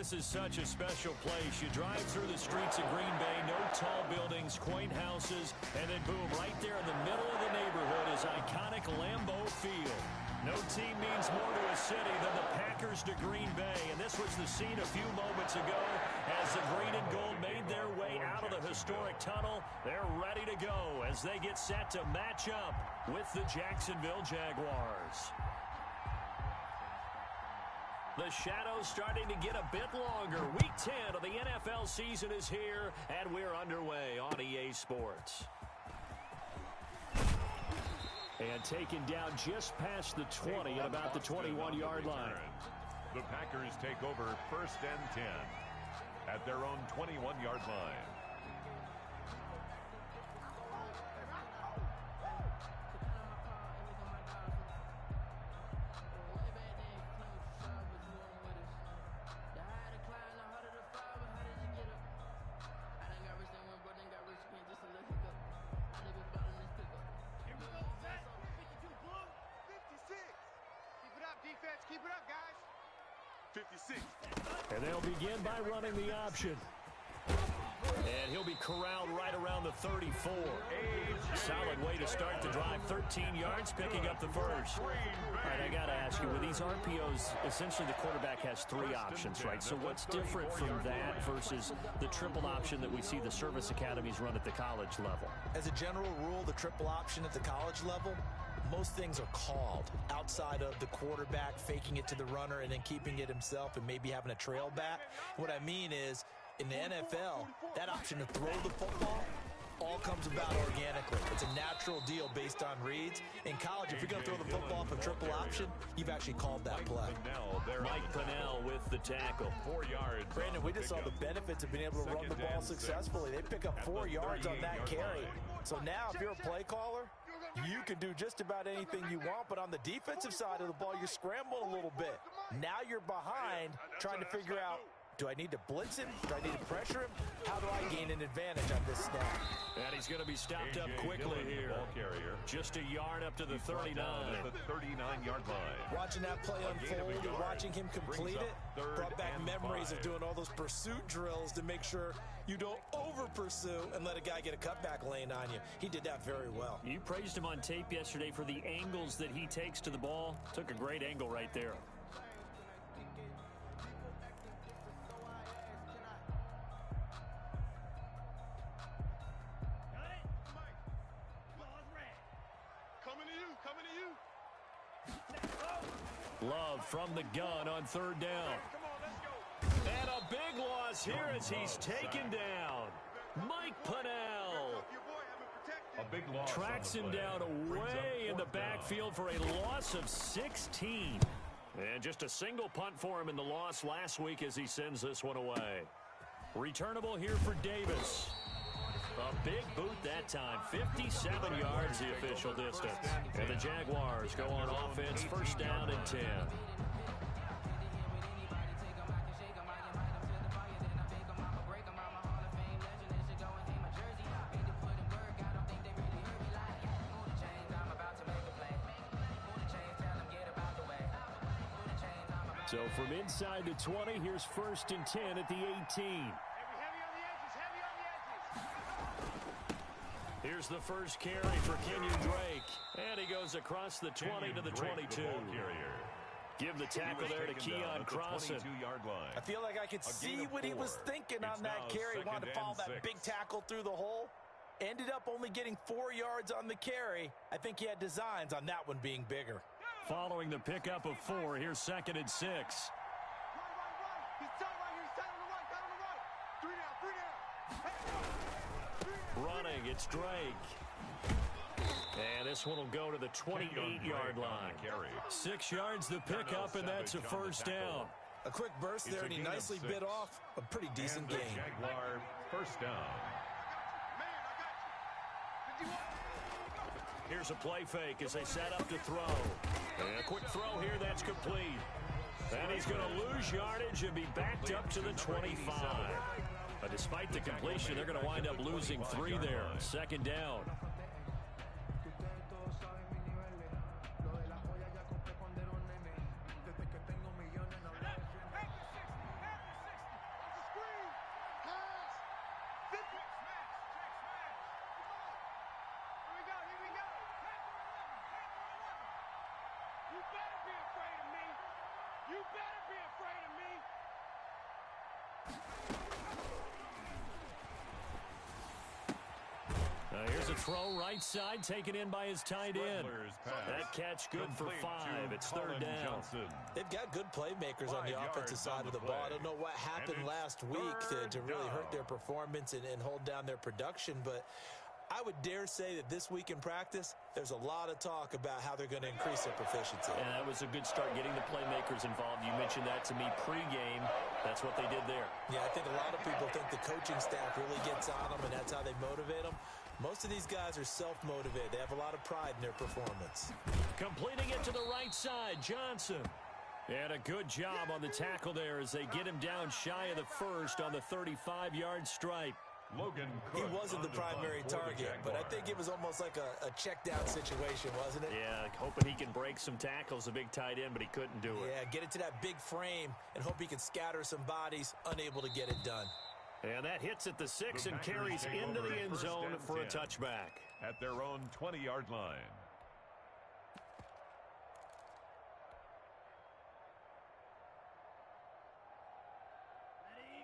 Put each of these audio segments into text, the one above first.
this is such a special place. You drive through the streets of Green Bay, no tall buildings, quaint houses, and then boom, right there in the middle of the neighborhood is iconic Lambeau Field. No team means more to a city than the Packers to Green Bay, and this was the scene a few moments ago as the green and gold made their way out of the historic tunnel. They're ready to go as they get set to match up with the Jacksonville Jaguars. The shadow's starting to get a bit longer. Week 10 of the NFL season is here, and we're underway on EA Sports. And taken down just past the 20 at about the 21-yard line. The Packers take over 1st and 10 at their own 21-yard line. Keep it up, guys. 56. And they'll begin by running the option. And he'll be corralled right around the 34. Solid way to start the drive. 13 yards, picking up the first. All right, I got to ask you, with these RPOs, essentially the quarterback has 3 options, right? So what's different from that versus the triple option that we see the service academies run at the college level? As a general rule, the triple option at the college level, most things are called outside of the quarterback faking it to the runner and then keeping it himself and maybe having a trail back. What I mean is, in the NFL, that option to throw the football all comes about organically. It's a natural deal based on reads. In college, if you're going to throw the football for triple option, you've actually called that play. Mike Pennell with the tackle. 4 yards. Brandon, we just saw the benefits of being able to run the ball successfully. They pick up 4 yards on that carry. So now, if you're a play caller, you can do just about anything you want, but on the defensive side of the ball, you're scrambling a little bit. Now you're behind, trying to figure out, do I need to blitz him? Do I need to pressure him? How do I gain an advantage on this snap? And he's going to be stopped up quickly here. Just a yard up to the 39. The 39-yard line. Watching that play unfold and watching him complete it brought back memories of doing all those pursuit drills to make sure you don't over-pursue and let a guy get a cutback lane on you. He did that very well. You praised him on tape yesterday for the angles that he takes to the ball. Took a great angle right there. Love from the gun on 3rd down. And a big loss here as he's taken down. Mike Pennell tracks him down away in the backfield for a loss of 16. And just a single punt for him in the loss last week as he sends this one away. Returnable here for Davis. A big boot that time. 57 yards the official distance. And the Jaguars go on offense, 1st down and 10. So from inside the 20, here's 1st and 10 at the 18. Here's the first carry for Kenyon Drake. And he goes across the 20 to the 22. Give the tackle there to Keon Crossan. I feel like I could see what he was thinking on that carry. He wanted to follow that big tackle through the hole. Ended up only getting 4 yards on the carry. I think he had designs on that one being bigger. Following the pickup of 4, here's 2nd and 6. Running, it's Drake. And this one will go to the 28-yard line. 6 yards the pickup, and that's a 1st down. A quick burst there, and he nicely bit off a pretty decent game. Jaguar 1st down. Here's a play fake as they set up to throw. And a quick throw here, that's complete. And he's going to lose yardage and be backed up to the 25. But despite the completion, they're going to wind up losing 3 there. 2nd down. You better be afraid of me. You better be afraid of me. Here's a throw right side taken in by his tight end. That catch good for 5. It's third down. They've got good playmakers on the offensive side of the ball. I don't know what happened last week to really hurt their performance and hold down their production, but I would dare say that this week in practice, there's a lot of talk about how they're going to increase their proficiency. And that was a good start, getting the playmakers involved. You mentioned that to me pregame. That's what they did there. Yeah, I think a lot of people think the coaching staff really gets on them, and that's how they motivate them. Most of these guys are self-motivated. They have a lot of pride in their performance. Completing it to the right side, Johnson. And a good job on the tackle there as they get him down shy of the first on the 35-yard stripe. He wasn't the primary target, but I think it was almost like a check-down situation, wasn't it? Yeah, hoping he can break some tackles, a big tight end, but he couldn't do it. Yeah, get it to that big frame and hope he can scatter some bodies, unable to get it done. And that hits at the 6 and carries into the end zone for a touchback. At their own 20-yard line.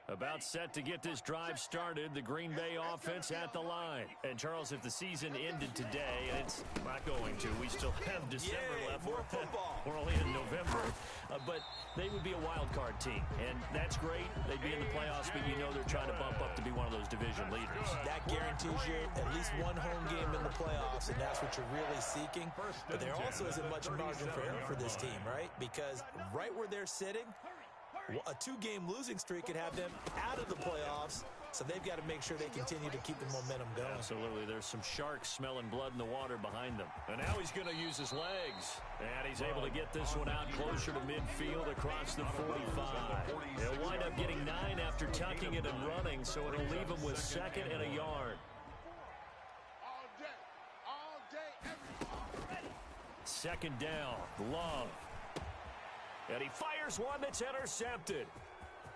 About set to get this drive started, the Green Bay offense at the line. And, Charles, if the season ended today, and it's not going to, we still have December left. More football. We're only in November. But they would be a wild card team, and that's great. They'd be in the playoffs, but you know they're trying to bump up to be one of those division leaders. That guarantees you at least one home game in the playoffs, and that's what you're really seeking. But there also isn't much margin for error for this team, right? Because right where they're sitting, a 2-game losing streak could have them out of the playoffs, so they've got to make sure they continue to keep the momentum going. Absolutely. There's some sharks smelling blood in the water behind them. And now he's going to use his legs. And he's able to get this one out closer to midfield across the 45. He'll wind up getting 9 after tucking it and running, so it'll leave him with 2nd and a yard. All day, every day. 2nd down, Love. And he fires one that's intercepted.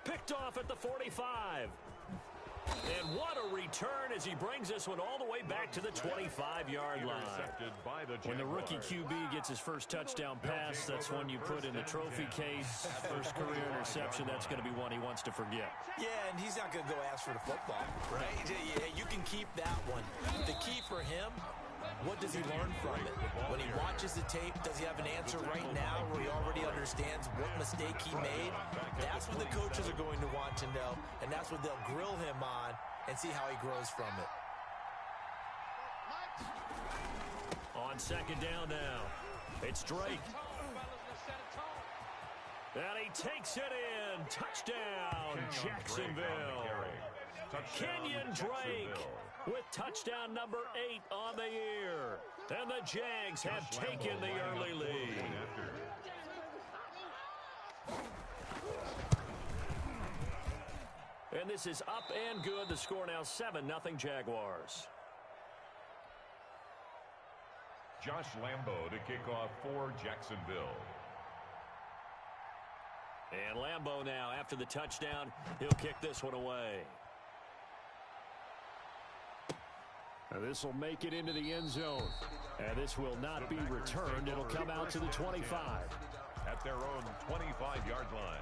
Picked off at the 45. And what a return as he brings this one all the way back to the 25-yard line. When the rookie QB gets his first touchdown pass, that's one you put in the trophy case. First career interception, that's going to be one he wants to forget. Yeah, and he's not going to go ask for the football, right? Yeah, you can keep that one. The key for him, what does he learn from it? When he watches the tape, does he have an answer right now where he already understands what mistake he made? That's what the coaches are going to want to know, and that's what they'll grill him on and see how he grows from it. On 2nd down now, it's Drake. And he takes it in. Touchdown, Jacksonville. Kenyon Drake with touchdown number 8 on the year. And the Jags have taken the early lead. And this is up and good. The score now 7-0 Jaguars. Josh Lambo to kick off for Jacksonville. And Lambo now, after the touchdown, he'll kick this one away. This will make it into the end zone. And this will not be returned. It'll come out to the 25. At their own 25-yard line.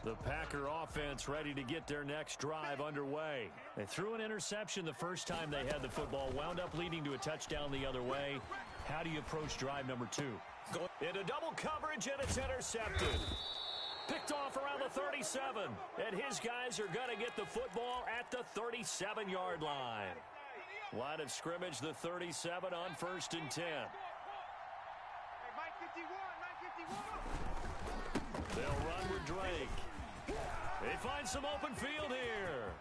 The Packer offense ready to get their next drive underway. They threw an interception the first time they had the football, wound up leading to a touchdown the other way. How do you approach drive number 2? Into double coverage, and it's intercepted. Picked off around the 37, and his guys are going to get the football at the 37-yard line. Line of scrimmage, the 37 on 1st and 10. Hey, Mike 51, They'll run with Drake. They find some open field here.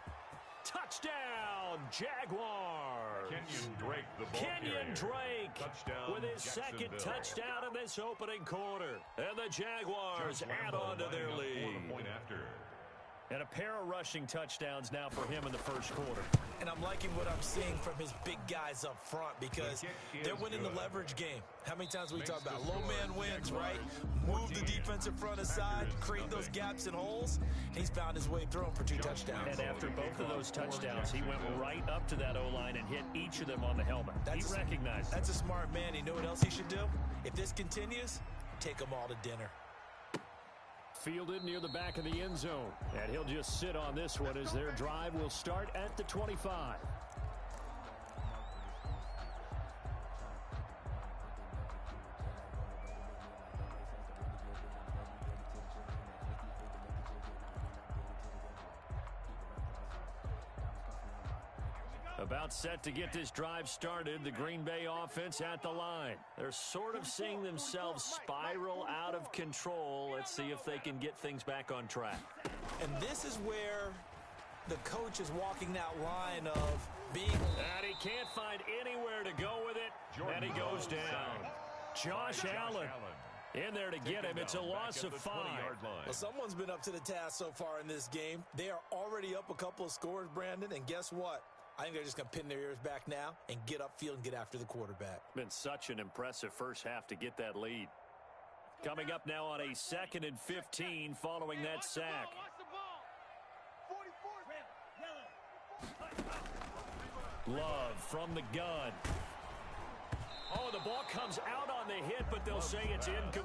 Touchdown, Jaguars. Kenyon Drake, the ball Kenyon Drake touchdown, with his 2nd touchdown in this opening quarter. And the Jaguars add on to their lead. And a pair of rushing touchdowns now for him in the first quarter. And I'm liking what I'm seeing from his big guys up front because they're winning the leverage game. How many times we talk about low man wins, right? Move the defensive front aside, create those gaps and holes. He's found his way through them for 2 touchdowns. And after both of those touchdowns, he went right up to that O-line and hit each of them on the helmet. He recognized it. That's a smart man. You know what else he should do? If this continues, take them all to dinner. Fielded near the back of the end zone. And he'll just sit on this one as their drive will start at the 25. About set to get this drive started, the Green Bay offense at the line. They're sort of seeing themselves spiral out of control. Let's see if they can get things back on track. And this is where the coach is walking that line of being... And he can't find anywhere to go with it, and he goes down. Josh Allen in there to get him. It's a loss of 5. Well, someone's been up to the task so far in this game. They are already up a couple of scores, Brandon, and guess what? I think they're just going to pin their ears back now and get upfield and get after the quarterback. Been such an impressive first half to get that lead. Coming up now on a 2nd and 15 following that sack. Love from the gun. Oh, the ball comes out on the hit, but they'll say it's incomplete.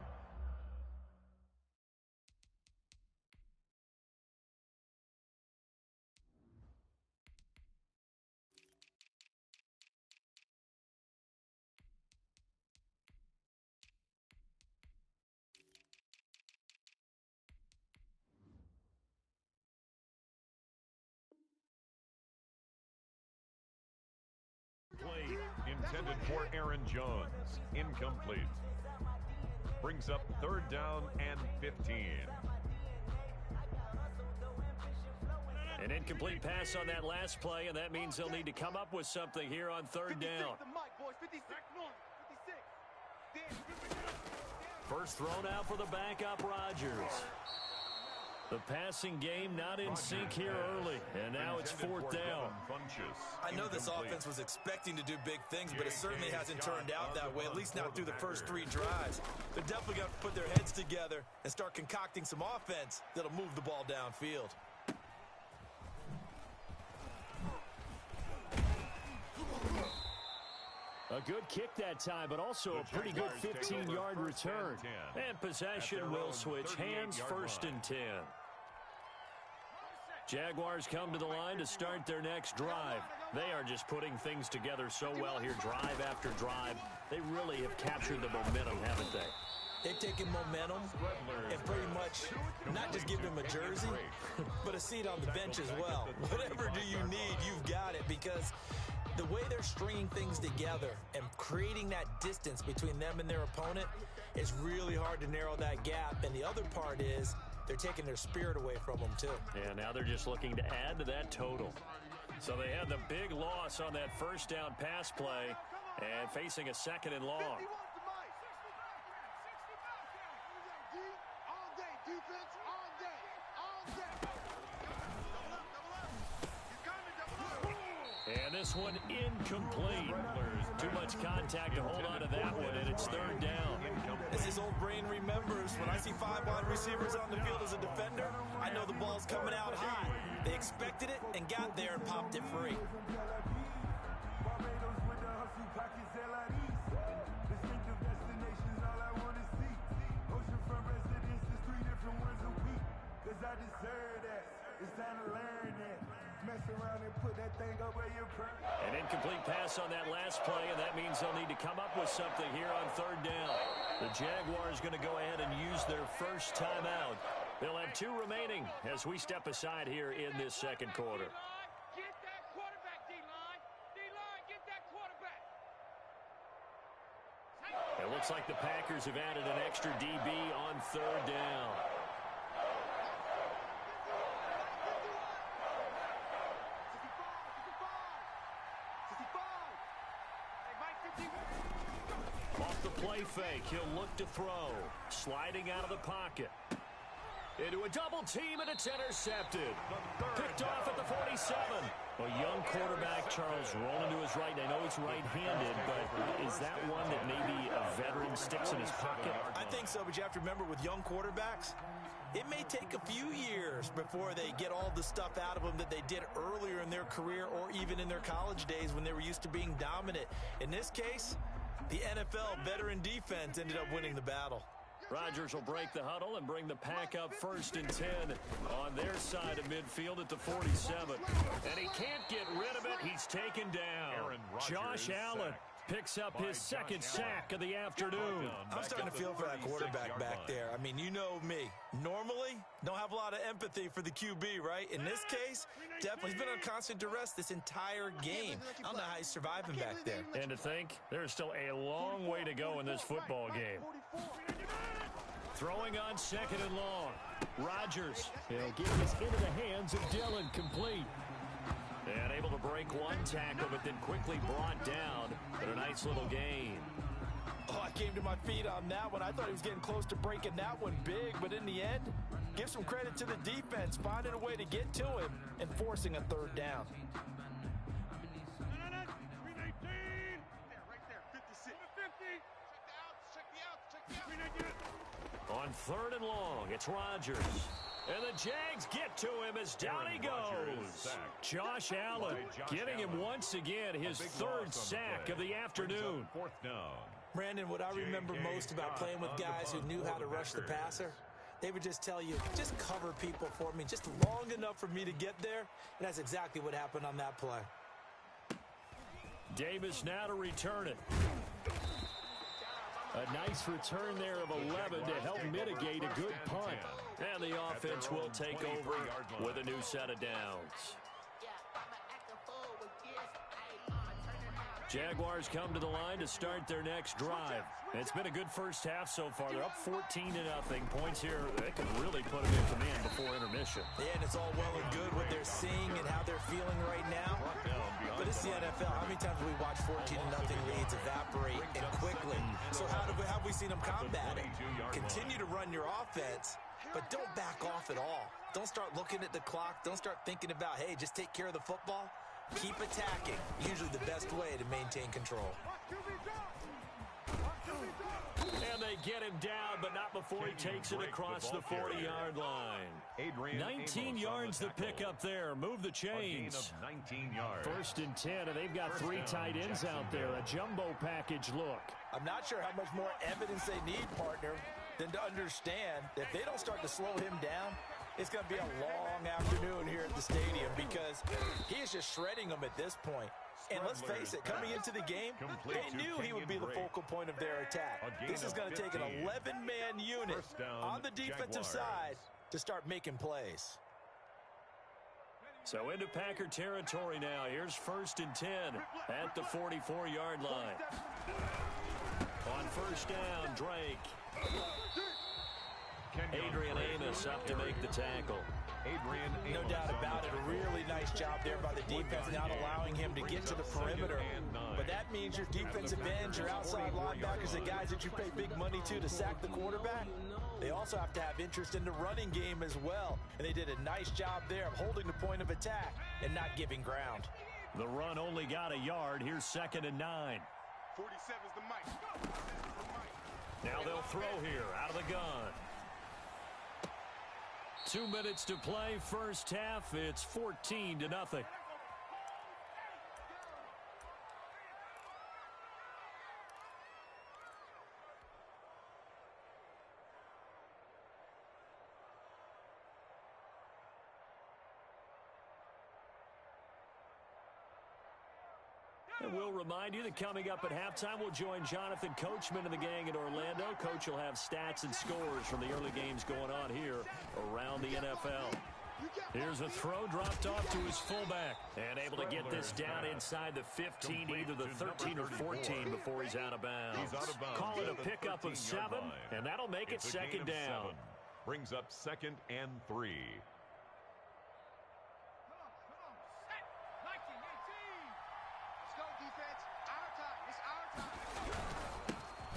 Intended for Aaron Jones. Incomplete. Brings up 3rd down and 15. An incomplete pass on that last play, and that means they'll need to come up with something here on 3rd down. First thrown out for the backup, Rodgers. The passing game not in sync here early, and now it's 4th down. I know this offense was expecting to do big things, but it certainly hasn't turned out that way, at least not through the first 3 drives. They're definitely going to put their heads together and start concocting some offense that'll move the ball downfield. A good kick that time, but also a pretty good 15-yard return. And possession will switch hands, 1st and 10. Jaguars come to the line to start their next drive. They are just putting things together so well here, drive after drive. They really have captured the momentum, haven't they? They've taken momentum and pretty much not just give them a jersey, but a seat on the bench as well. Whatever do you need, you've got it, because the way they're stringing things together and creating that distance between them and their opponent is really hard to narrow that gap. And the other part is they're taking their spirit away from them, too. Yeah, now they're just looking to add to that total. So they had the big loss on that 1st down pass play and facing a 2nd and long. And this one incomplete. Too much contact to hold on to that one, and it's 3rd down. As his old brain remembers, when I see 5 wide receivers on the field as a defender, I know the ball's coming out high. They expected it and got there and popped it free. An incomplete pass on that last play, and that means they'll need to come up with something here on 3rd down. The Jaguars going to go ahead and use their first timeout. They'll have 2 remaining as we step aside here in this 2nd quarter. Get that quarterback, D-line. D-line, get that quarterback. It looks like the Packers have added an extra DB on 3rd down. Off the play fake, he'll look to throw. Sliding out of the pocket. Into a double team, and it's intercepted. Picked off at the 47. A young quarterback, Charles, rolling to his right. I know he's right-handed, but is that one that maybe a veteran sticks in his pocket? I think so, but you have to remember with young quarterbacks, it may take a few years before they get all the stuff out of them that they did earlier in their career or even in their college days when they were used to being dominant. In this case, the NFL veteran defense ended up winning the battle. Rodgers will break the huddle and bring the pack up 1st and 10 on their side of midfield at the 47. And he can't get rid of it. He's taken down. Josh Allen picks up his second sack of the afternoon. I'm starting to feel for that quarterback back there. I mean, you know me. Normally, don't have a lot of empathy for the QB, right? In this case, definitely he's been on constant duress this entire game. I don't know how he's surviving back there. And to think, there's still a long way to go in this football game. Throwing on 2nd and long. Rodgers. He'll get this into the hands of Dillon, complete. And able to break one tackle, but then quickly brought down. But a nice little gain. Oh, I came to my feet on that one. I thought he was getting close to breaking that one big, but in the end, give some credit to the defense, finding a way to get to him and forcing a 3rd down. On 3rd and long, it's Rodgers. And the Jags get to him as down he goes. Josh Allen getting him once again his 3rd sack of the afternoon. 4th down. Brandon, what I remember most about playing with guys who knew how to rush the passer, they would just tell you, just cover people for me, just long enough for me to get there. And that's exactly what happened on that play. Davis now to return it. A nice return there of 11 to help mitigate a good punt. And the offense will take over with a new set of downs. Jaguars come to the line to start their next drive. It's been a good first half so far. They're up 14-0. Points here, they can really put them in command before intermission. Yeah, and it's all well and good what they're seeing and how they're feeling right now. But it's the NFL. How many times have we watched 14-0 leads evaporate and quickly? So how have we seen them combat it? Continue to run your offense, but don't back off at all. Don't start looking at the clock. Don't start thinking about, hey, just take care of the football. Keep attacking. Usually the best way to maintain control. And they get him down, but not before he takes it across the 40-yard line. 19 yards to pick up there. Move the chains. 19 yards. 1st and 10, and they've got 3 tight ends out there. A jumbo package look. I'm not sure how much more evidence they need, partner, than to understand that if they don't start to slow him down, it's going to be a long afternoon here at the stadium because he is just shredding them at this point. And let's face it, coming into the game, they knew he would be the focal point of their attack. This is going to take an 11-man unit on the defensive side to start making plays. So into Packer territory now. Here's 1st and 10 at the 44-yard line. On 1st down, Drake. Adrian Amos up to make the tackle. No doubt about it. A really nice job there by the defense, not allowing him to get to the perimeter. But that means your defensive ends, your outside linebackers, the guys that you pay big money to sack the quarterback, they also have to have interest in the running game as well. And they did a nice job there of holding the point of attack and not giving ground. The run only got a yard. Here's 2nd and 9. 47's the mic. Now they'll throw here out of the gun. 2 minutes to play, first half. It's 14-0. And we'll remind you that coming up at halftime, we'll join Jonathan Coachman and the gang in Orlando. Coach will have stats and scores from the early games going on here around the NFL. Here's a throw dropped off to his fullback. And able to get this down inside the 15, either the 13 or 14 before he's out of bounds. Call it a pickup of 7, and that'll make it 2nd down. Brings up 2nd and 3.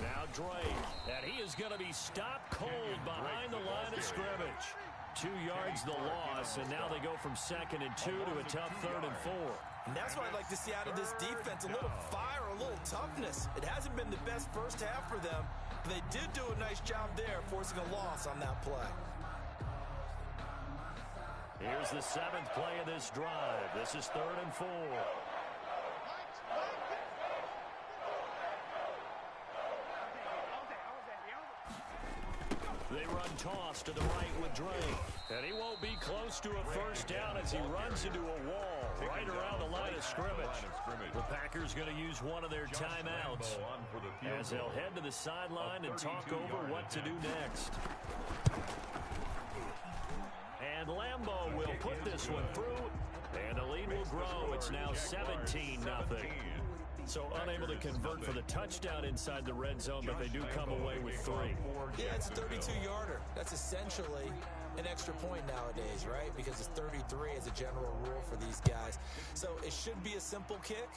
Now Drake, and he is going to be stopped cold behind the line of scrimmage. 2 yards the loss, and now they go from 2nd and 2 to a tough 3rd and 4. And that's what I'd like to see out of this defense, a little fire, a little toughness. It hasn't been the best first half for them, but they did do a nice job there forcing a loss on that play. Here's the 7th play of this drive. This is 3rd and 4. They run toss to the right with Dre. And he won't be close to a first down as he runs into a wall right around the line of scrimmage. The Packers going to use one of their timeouts as they'll head to the sideline and talk over what to do next. And Lambeau will put this one through, and the lead will grow. It's now 17-0. So unable to convert for the touchdown inside the red zone, but they do come away with 3. Yeah, it's a 32-yarder. That's essentially an extra point nowadays, right? Because it's 33 as a general rule for these guys. So it should be a simple kick.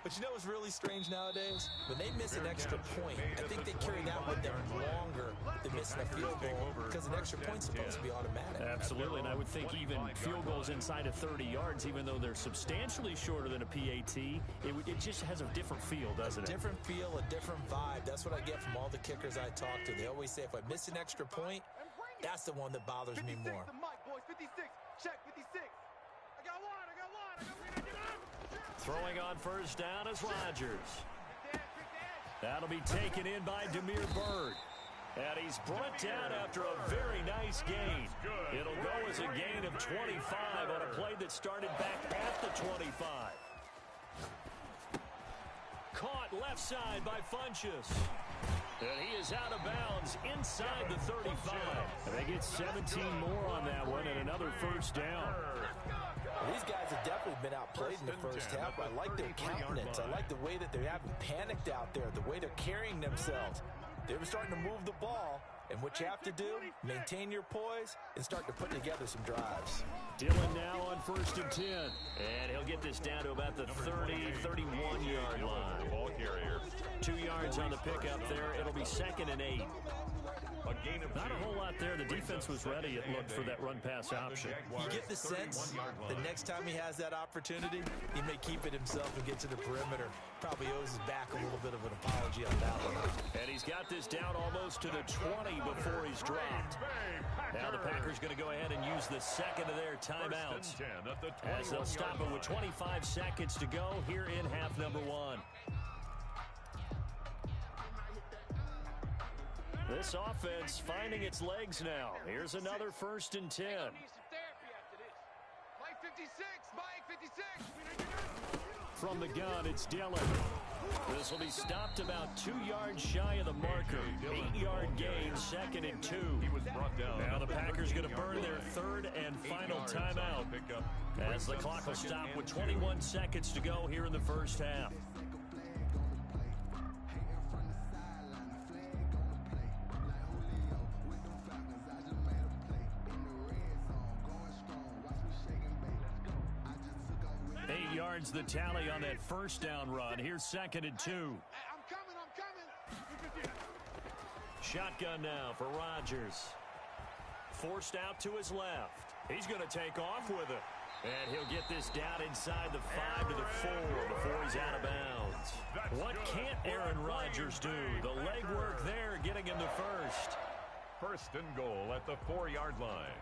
But you know what's really strange nowadays? When they miss an extra point, I think they carry that with them longer than missing a field goal because an extra point's supposed to be automatic. Absolutely, and I would think even field goals inside of 30 yards, even though they're substantially shorter than a PAT, it just has a different feel, doesn't it? A different feel, a different vibe. That's what I get from all the kickers I talk to. They always say if I miss an extra point, that's the one that bothers me more. 56, check 56. I got one. Throwing on first down is Rodgers. That'll be taken in by Damiere Byrd. And he's brought down after a very nice gain. It'll go as a gain of 25 on a play that started back at the 25. Caught left side by Funchess. And he is out of bounds inside the 35. And they get 17 more on that one and another first down. These guys have definitely been outplayed in the first half. I like their countenance. I like the way that they haven't panicked out there, the way they're carrying themselves. They were starting to move the ball, and what you have to do, maintain your poise and start to put together some drives. Dillon now on 1st and 10. And he'll get this down to about the 31-yard line. Ball carrier. 2 yards on the pickup there. It'll be 2nd and 8. Not a whole lot there. The defense was ready, it looked, for that run-pass option. You get the sense the next time he has that opportunity, he may keep it himself and get to the perimeter. Probably owes his back a little bit of an apology on that one. And he's got this down almost to the 20 before he's dropped. Now the Packers going to go ahead and use the second of their timeouts as they'll stop it with 25 seconds to go here in half number 1. This offense finding its legs now. Here's another 1st and 10. From the gun, it's Dillon. This will be stopped about 2 yards shy of the marker. 8-yard gain, 2nd and 2. Now the Packers going to burn their 3rd and final timeout as the clock will stop with 21 seconds to go here in the first half. Yards the tally on that first down run. Here's 2nd and 2. I'm coming. Shotgun now for Rodgers. Forced out to his left. He's going to take off with it. And he'll get this down inside the 5 to the 4 before he's out of bounds. What can't Aaron Rodgers do? The legwork there getting him the first. 1st and goal at the 4-yard line.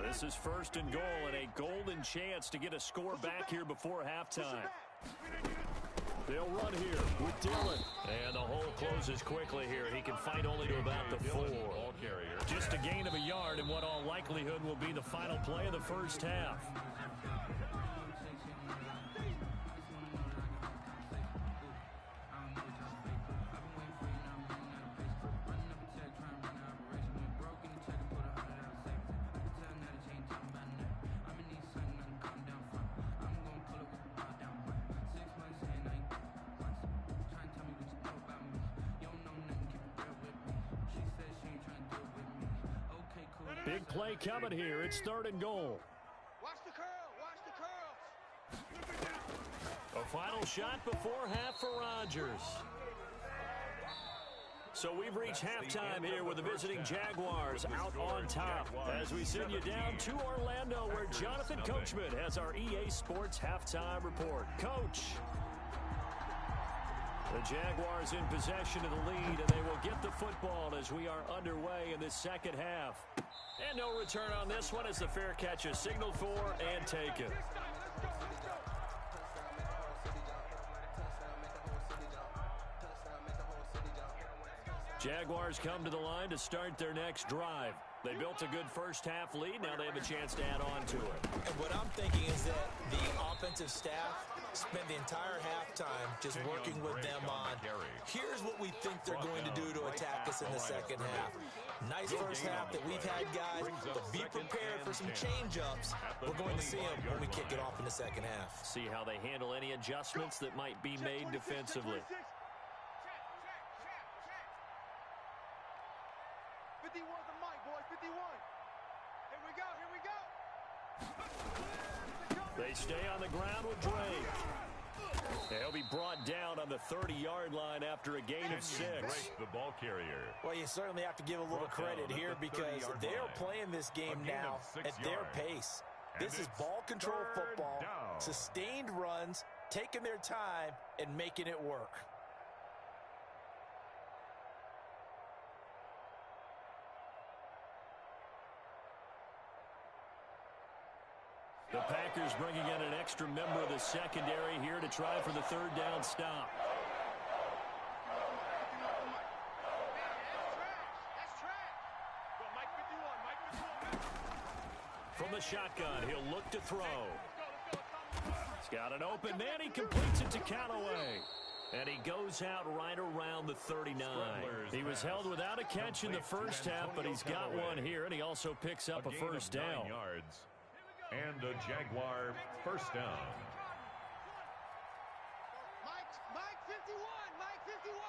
This is 1st and goal and a golden chance to get a score back here before halftime. They'll run here with Dillon. And the hole closes quickly here. He can fight only to about the 4. Just a gain of a yard in what all likelihood will be the final play of the first half. Big play coming here. It's 3rd and goal. Watch the curl. A final shot before half for Rodgers. So we've reached halftime here with the visiting Jaguars out on top as we send you down to Orlando where Jonathan Coachman has our EA Sports halftime report. Coach. The Jaguars in possession of the lead, and they will get the football as we are underway in this second half. And no return on this one as the fair catch is signaled for and taken. Jaguars come to the line to start their next drive. They built a good first-half lead. Now they have a chance to add on to it. And what I'm thinking is that the offensive staff spent the entire halftime just working with them on, here's what we think they're going to do to attack us in the second half. Nice first half that we've had, guys, but be prepared for some change-ups. We're going to see them when we kick it off in the second half. See how they handle any adjustments that might be made defensively. 51's the mic, boys. 51. Here we go. Here we go. They stay on the ground with Drake. He'll be brought down on the 30-yard line after a gain of 6. The ball carrier. Well, you certainly have to give a little credit here because they're playing this game now at their pace. This is ball control football, sustained runs, taking their time, and making it work. The Packers bringing in an extra member of the secondary here to try for the third down stop. From the shotgun, he'll look to throw. He's got an open man. He completes it to Callaway. And he goes out right around the 39. He was held without a catch in the first half, but he's got one here, and he also picks up a first down. And a Jaguar first down. Mike 51. Mike 51.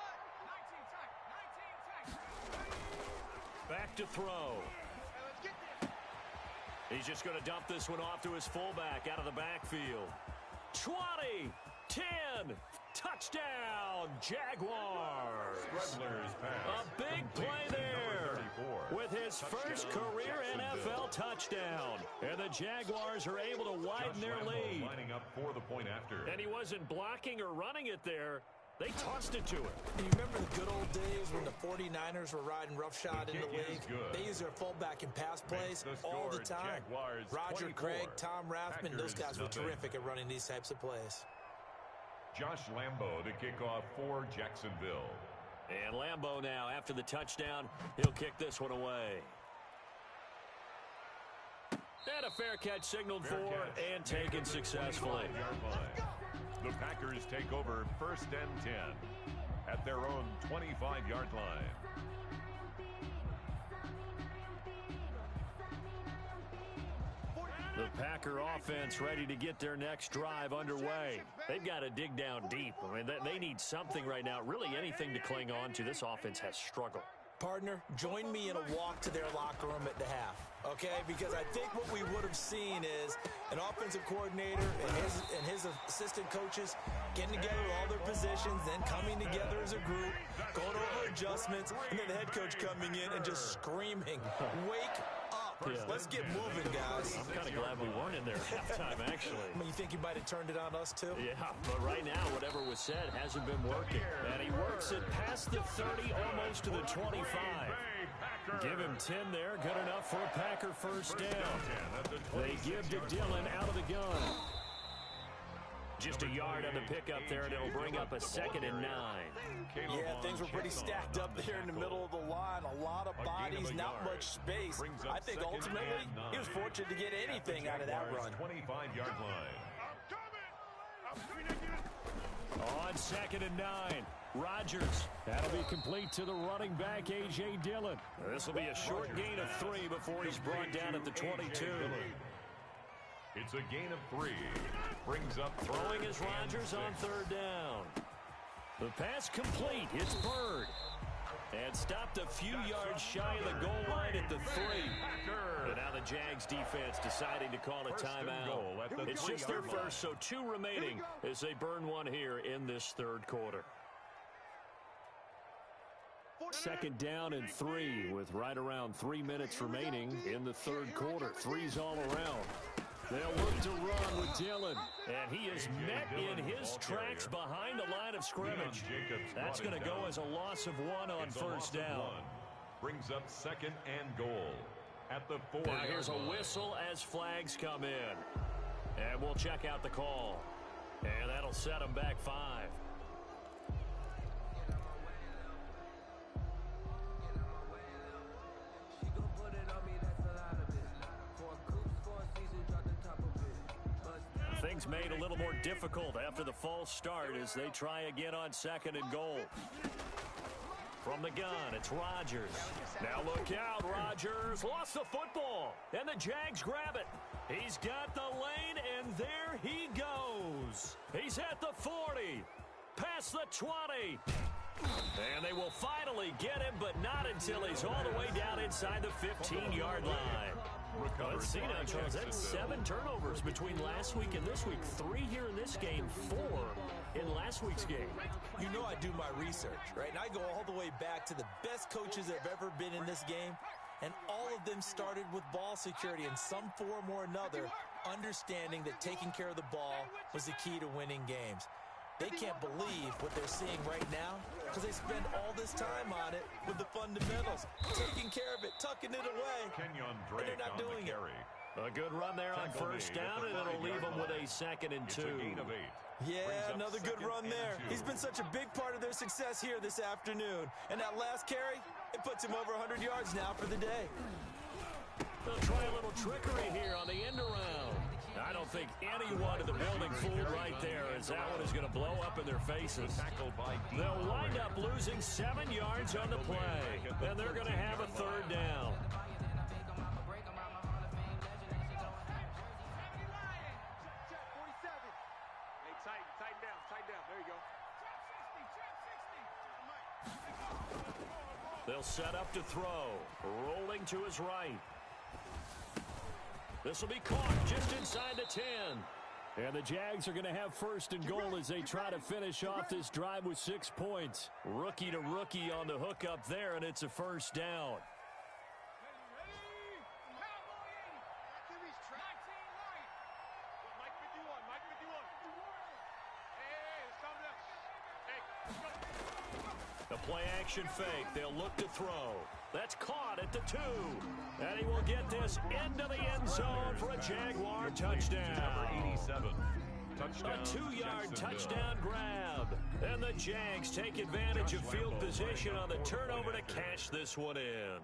19 Back to throw. Let's get there. He's just going to dump this one off to his fullback out of the backfield. 20, 10, touchdown, Jaguars. A big play there with his first career NFL touchdown. And the Jaguars are able to widen their lead. Lining up for the point after. And he wasn't blocking or running it there. They tossed it to him. You remember the good old days when the 49ers were riding roughshod in the league? They use their fullback in pass plays all the time. Roger Craig, Tom Rathman, those guys were terrific at running these types of plays. Josh Lambo to kick off for Jacksonville. And Lambo now, after the touchdown, he'll kick this one away. And a fair catch signaled for and taken successfully. The Packers take over first and 10 at their own 25-yard line. The Packer offense ready to get their next drive underway. They've got to dig down deep. I mean, they need something right now, really anything to cling on to. This offense has struggled. Partner, join me in a walk to their locker room at the half, okay? Because I think what we would have seen is an offensive coordinator and his assistant coaches getting together with all their positions, then coming together as a group, going over adjustments, and then the head coach coming in and just screaming, "Wake up. Yeah. Let's get moving, guys." I'm kind of glad we weren't in there at halftime, actually. I mean, you think he might have turned it on us, too? Yeah, but right now, whatever was said hasn't been working. And he works it past the 30, almost to the 25. Give him 10 there, good enough for a Packer first down. They give to Dillon out of the gun. Just a yard on the pickup there, and it'll bring up a 2nd and 9. Yeah, things were pretty stacked up there in the middle of the line. A lot of bodies, not much space. I think ultimately he was fortunate to get anything out of that run. 25-yard line. On 2nd and 9, Rodgers. That'll be complete to the running back, A.J. Dillon. This will be a short gain of 3 before he's brought down at the 22. It's a gain of 3. Brings up throwing is Rodgers on 3rd down. The pass complete. It's Bird. And stopped a few yards shy of the goal line at the 3. And now the Jags defense deciding to call a timeout. It's just their first, so 2 remaining as they burn one here in this 3rd quarter. 4 Second down and 3 with right around 3 minutes remaining in the third quarter. Threes all around. They'll look to run with Dillon. And he is met in his tracks behind the line of scrimmage. That's going to go as a loss of 1 on first down. Brings up second and goal at the 4. Now here's a whistle as flags come in. And we'll check out the call. And that'll set them back 5. Things made a little more difficult after the false start as they try again on second and goal. From the gun, it's Rodgers. Now look out, Rodgers lost the football, and the Jags grab it. He's got the lane, and there he goes. He's at the 40, past the 20. And they will finally get him, but not until he's all the way down inside the 15-yard line. Let's see now, Charles. That's 7 turnovers between last week and this week. 3 here in this game, 4 in last week's game. You know I do my research, right? And I go all the way back to the best coaches that have ever been in this game, and all of them started with ball security in some form or another, understanding that taking care of the ball was the key to winning games. They can't believe what they're seeing right now because they spend all this time on it with the fundamentals, taking care of it, tucking it away, and they're not doing it. A good run there on first down, and it'll leave them with a second and 2. Yeah, another good run there. He's been such a big part of their success here this afternoon. And that last carry, it puts him over 100 yards now for the day. They'll try a little trickery here on the end around. I don't think anyone in the building fooled right there, as that one is going to blow up in their faces. They'll wind up losing 7 yards on the play, and they're going to have a third down. They'll set up to throw, rolling to his right. This will be caught just inside the 10. And the Jags are going to have first and goal as they try to finish off this drive with 6 points. Rookie to rookie on the hook up there, and it's a first down. The play action fake. They'll look to throw. That's caught at the 2. And he will get this into the end zone for a Jaguar touchdown. Number 87. Touchdown, a 2-yard touchdown grab. And the Jags take advantage of field position on the turnover to cash this one in.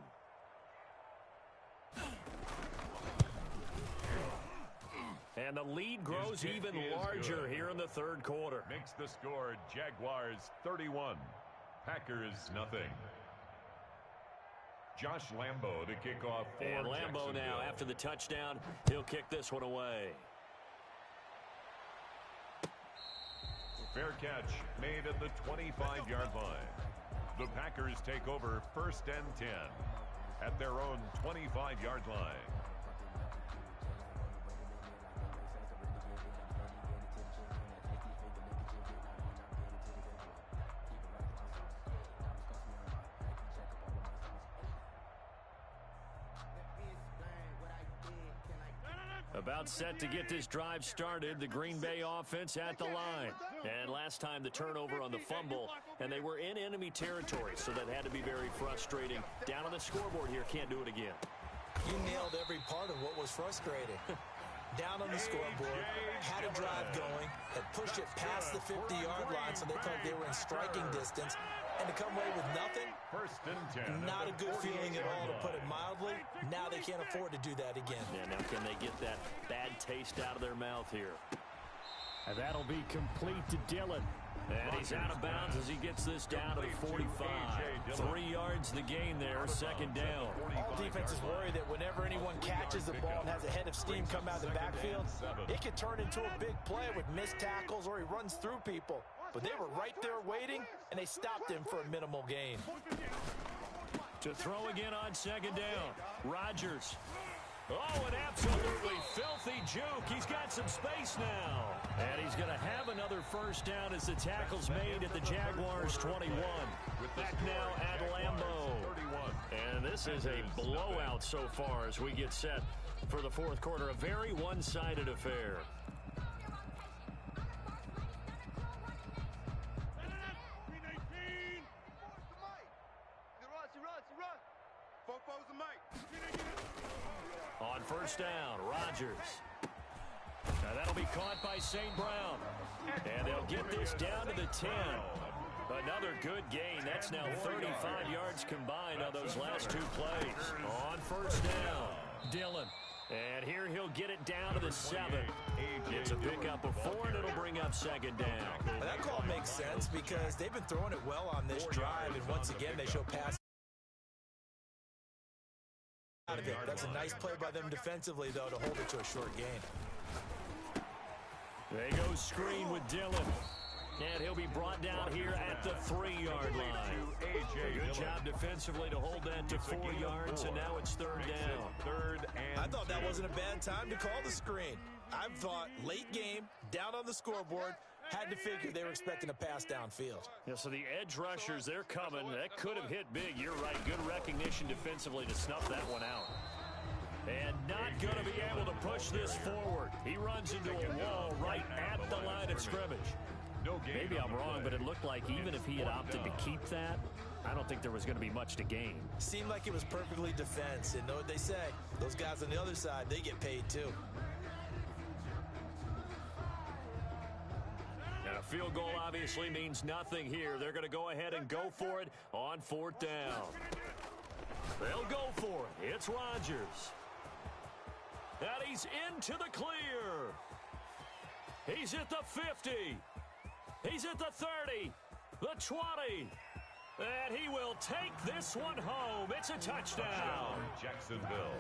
And the lead grows even larger here in the third quarter. Makes the score Jaguars 31. Packers nothing. Josh Lambo to kick off for And Lambo now, after the touchdown, he'll kick this one away. Fair catch made at the 25-yard line. The Packers take over first and 10 at their own 25-yard line. About set to get this drive started, the Green Bay offense at the line. And last time the turnover on the fumble, and they were in enemy territory, so that had to be very frustrating. Down on the scoreboard here, can't do it again. You nailed every part of what was frustrating. Down on the scoreboard, had a drive going, had pushed it past the 50-yard line, so they thought they were in striking distance. And to come away with nothing, first and 10, not a good feeling at all, to put it mildly. Now they can't afford to do that again. Yeah, now can they get that bad taste out of their mouth here? And that'll be complete to Dillon. And he's out of bounds as he gets this down to the 45. 3 yards the gain there, second down. All defenses worry that whenever anyone catches the ball and has a head of steam come out of the backfield, it can turn into a big play with missed tackles or he runs through people. But they were right there waiting, and they stopped him for a minimal gain. To throw again on second down, Rodgers. Oh, an absolutely filthy juke. He's got some space now. And he's going to have another first down as the tackle's made at the Jaguars 21. Back now at Lambeau. And this is a blowout so far as we get set for the fourth quarter. A very one-sided affair. On first down, Rodgers. Now that'll be caught by St. Brown. And they'll get this down to the 10. Another good gain. That's now 35 yards combined on those last two plays. On first down, Dillon. And here he'll get it down to the 7. It's a pickup of 4, and it'll bring up second down. Well, that call makes sense because they've been throwing it well on this drive, and once again they show pass. That's a nice play by them defensively, though, to hold it to a short gain. They go screen with Dillon. And he'll be brought down here at the 3-yard line. Good job defensively to hold that to 4 yards, and now it's third down. I thought that wasn't a bad time to call the screen. I thought late game, down on the scoreboard, had to figure they were expecting a pass downfield. Yeah, so the edge rushers, they're coming. That could have hit big. You're right. Good recognition defensively to snuff that one out. And not going to be able to push this forward. He runs into a wall right at the line of scrimmage. Maybe I'm wrong, but it looked like even if he had opted to keep that, I don't think there was going to be much to gain. Seemed like it was perfectly defense. And know what they say? Those guys on the other side, they get paid too. And a field goal obviously means nothing here. They're going to go ahead and go for it on fourth down. They'll go for it. It's Rodgers. And he's into the clear. He's at the 50. He's at the 30. The 20. And he will take this one home. It's a touchdown. Jacksonville.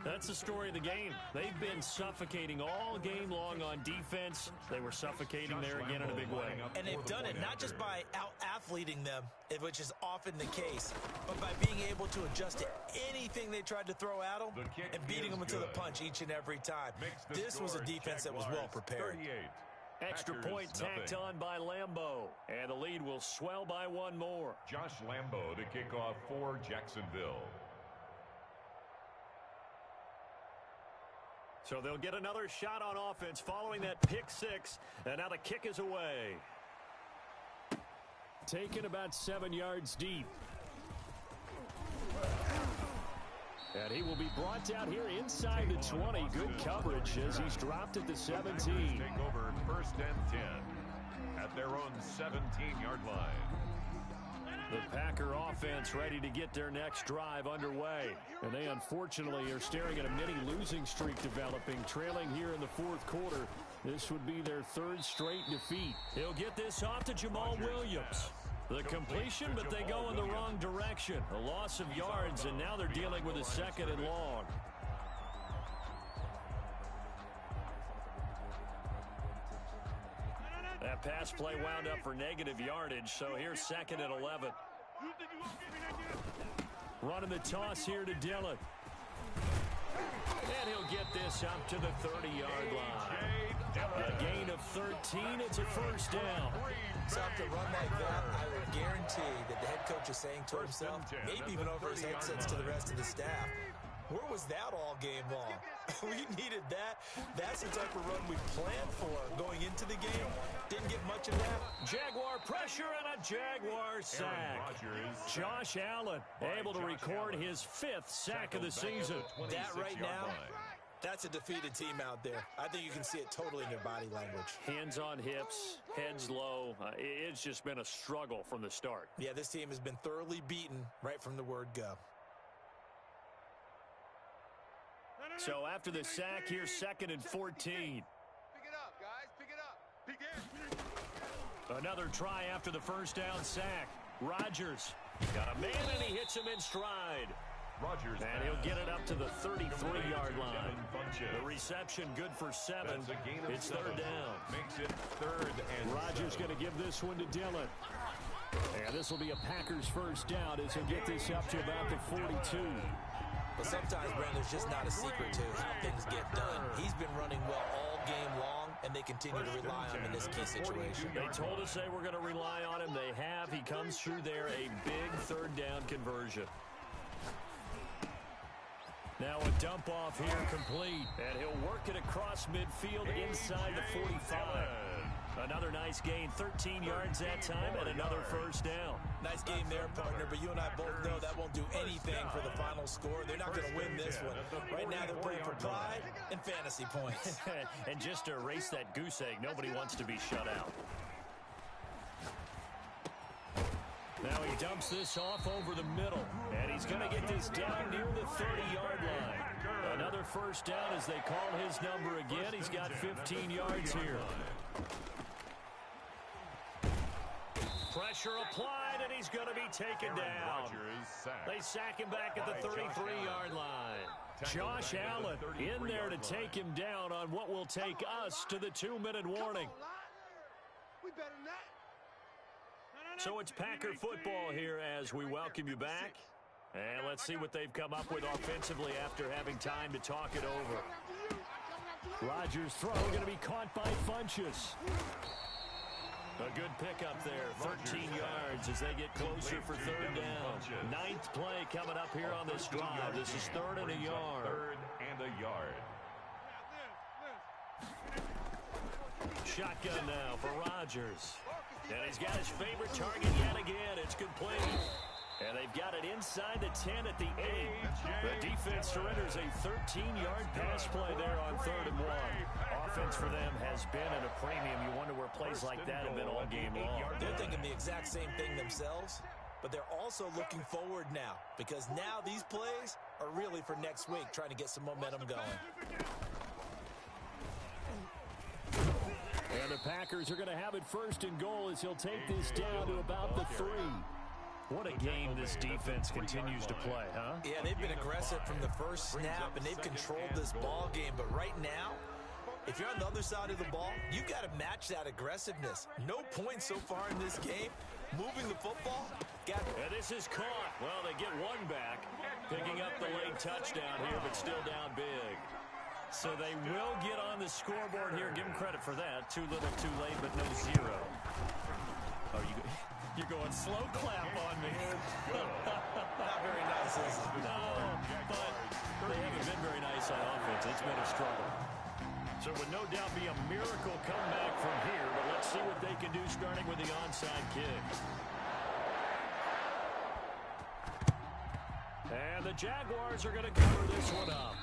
That's the story of the game. They've been suffocating all game long on defense. They were suffocating there again in a big way. And they've done it not just by out-athleting them, which is often the case, but by being able to adjust to anything they tried to throw at them and beating them into the punch each and every time. This was a defense that was well prepared. Extra point tacked on by Lambeau. And the lead will swell by one more. Josh Lambeau to kick off for Jacksonville. So they'll get another shot on offense following that pick six. And now the kick is away. Taken about 7 yards deep. And he will be brought down here inside the 20. Good coverage as he's dropped at the 17. Take over first and 10 at their own 17-yard line. The Packer offense ready to get their next drive underway. And they unfortunately are staring at a mini losing streak developing, trailing here in the fourth quarter. This would be their third straight defeat. He'll get this off to Jamal Williams. The completion, but they go in the wrong direction. A loss of yards, and now they're dealing with a second and long. That pass play wound up for negative yardage, so here's second and 11. Running the toss here to Dillon. And he'll get this up to the 30-yard line. A gain of 13. It's a first down. So after a run like that, I would guarantee that the head coach is saying to himself, maybe even over his headsets to the rest of the staff, where was that all game long? We needed that. That's the type of run we planned for going into the game. Didn't get much of that. Jaguar pressure and a Jaguar sack. Josh Allen able to record his 5th sack of the season. That right now, that's a defeated team out there. I think you can see it totally in their body language. Hands on hips, heads low. It's just been a struggle from the start. Yeah, this team has been thoroughly beaten right from the word go. So after the sack, here's second and 14. Pick it up, guys. Pick it up. Another try after the first down sack. Rodgers got a man, and he hits him in stride. Rodgers, and he'll get it up to the 33-yard line. The reception good for 7. It's third down. Makes it third and Rodgers going to give this one to Dillon. And this will be a Packers first down as he'll get this up to about the 42. But sometimes, Brandon, there's just not a secret to how things get done. He's been running well all game long, and they continue to rely on him in this key situation. They told us they were going to rely on him. They have. He comes through there, a big third down conversion. Now a dump off here complete, and he'll work it across midfield inside the 45. Another nice gain, 13 yards that time, and another first down. Nice game there, partner, but you and I both know that won't do anything for the final score. They're not going to win this one. Right now they're playing for pride and fantasy points. And just to erase that goose egg, nobody wants to be shut out. Now he dumps this off over the middle, and he's going to get this down near the 30-yard line. Another first down as they call his number again. He's got 15 yards here. Pressure applied, and he's going to be taken down. They sack him back at the 33-yard line. Josh Allen in there to take him down on what will take us to the 2-minute warning. We better than that. So it's Packer football here as we welcome you back. And let's see what they've come up with offensively after having time to talk it over. Rodgers' throw going to be caught by Funchess. A good pickup there, 13 yards as they get closer for third down. Ninth play coming up here on this drive. This is third and a yard. Third and a yard. Shotgun now for Rodgers. And he's got his favorite target yet again. It's complete. And they've got it inside the 10 at the 8. The defense surrenders a 13-yard pass play there on 3rd and 1. Offense for them has been at a premium. You wonder where plays like that have been all game long. They're thinking the exact same thing themselves, but they're also looking forward now because now these plays are really for next week, trying to get some momentum going. And the Packers are going to have it 1st and goal as he'll take this down to about the 3. What a game this defense continues to play, huh? Yeah, they've been aggressive from the first snap, and they've controlled this ball game. But right now, if you're on the other side of the ball, you've got to match that aggressiveness. No points so far in this game. Moving the football. And this is caught. Well, they get one back, picking up the late touchdown here, but still down big. So they will get on the scoreboard here. Give them credit for that. Too little, too late, but no 0. Oh, you're going slow clap on me. Not very nice, is it? No, but they haven't been very nice on offense. It's been a struggle. So it would no doubt be a miracle comeback from here, but let's see what they can do starting with the onside kick. And the Jaguars are going to cover this one up.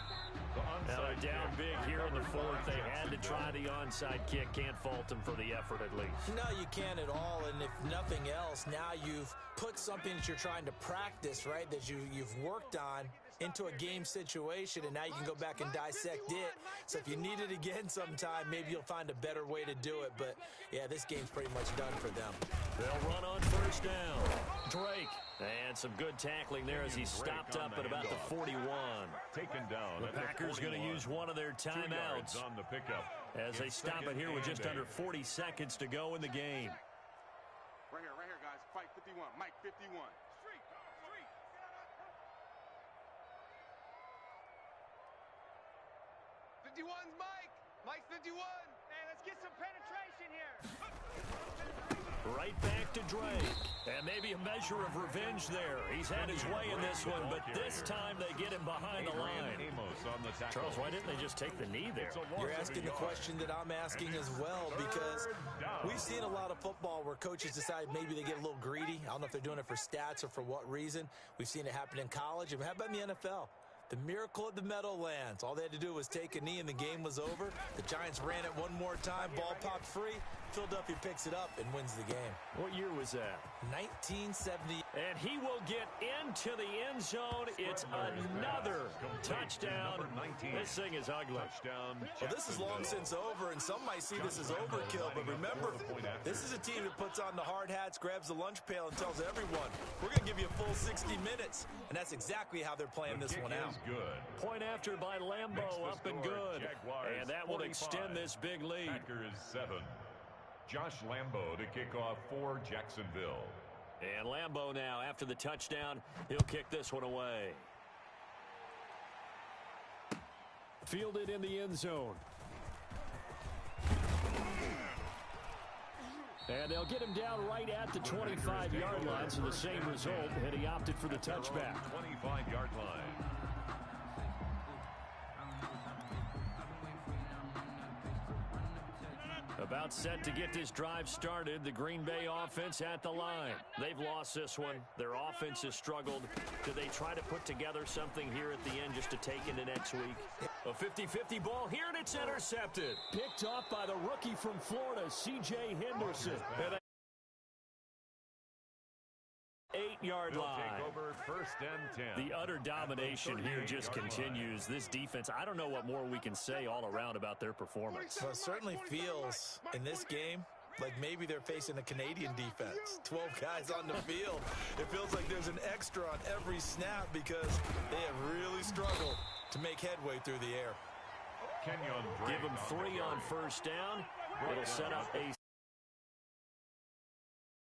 Now they're down big here in the 4th. They had to try the onside kick. Can't fault them for the effort at least. No, you can't at all. And if nothing else, now you've put something that you're trying to practice, right, that you've worked on into a game situation, and now you can go back and dissect it. So if you need it again sometime, maybe you'll find a better way to do it. But, yeah, this game's pretty much done for them. They'll run on 1st down. Drake. And some good tackling there as he stopped up at about the 41. Taken down. The Packers going to use one of their timeouts on the pickup as they stop it here with just under 40 seconds to go in the game. Right here, guys. Fight 51. Mike 51. Street. 51's Mike. Mike's 51. Hey, let's get some penetration here. Right back to Drake. And maybe a measure of revenge there. He's had his way in this one, but this time they get him behind the line. Charles, why didn't they just take the knee there? You're asking the question that I'm asking as well, because we've seen a lot of football where coaches decide maybe they get a little greedy. I don't know if they're doing it for stats or for what reason. We've seen it happen in college. And how about in the NFL? The miracle at the Meadowlands. All they had to do was take a knee and the game was over. The Giants ran it one more time. Ball popped free. Philadelphia picks it up and wins the game. What year was that? 1970. And he will get into the end zone. It's another touchdown. This thing is ugly. Well, this is long since over, and some might see this as overkill. But remember, this is a team that puts on the hard hats, grabs the lunch pail, and tells everyone, we're going to give you a full 60 minutes. And that's exactly how they're playing this one out. Point after by Lambeau, up and good. And that will extend this big lead. Packers 7. Josh Lambeau to kick off for Jacksonville. And Lambeau now, after the touchdown, he'll kick this one away. Fielded in the end zone. And they'll get him down right at the 25-yard line, so the same result, and he opted for the touchback. 25-yard line. About set to get this drive started. The Green Bay offense at the line. They've lost this one. Their offense has struggled. Do they try to put together something here at the end just to take into next week? A 50-50 ball here, and it's intercepted. Picked off by the rookie from Florida, C.J. Henderson. And 8-yard line. Take over first and 10. The utter domination here just continues. This defense, I don't know what more we can say all around about their performance. Well, it certainly feels in this game like maybe they're facing a Canadian defense. 12 guys on the field. It feels like there's an extra on every snap because they have really struggled to make headway through the air. Give them 3 on first down. It'll set up a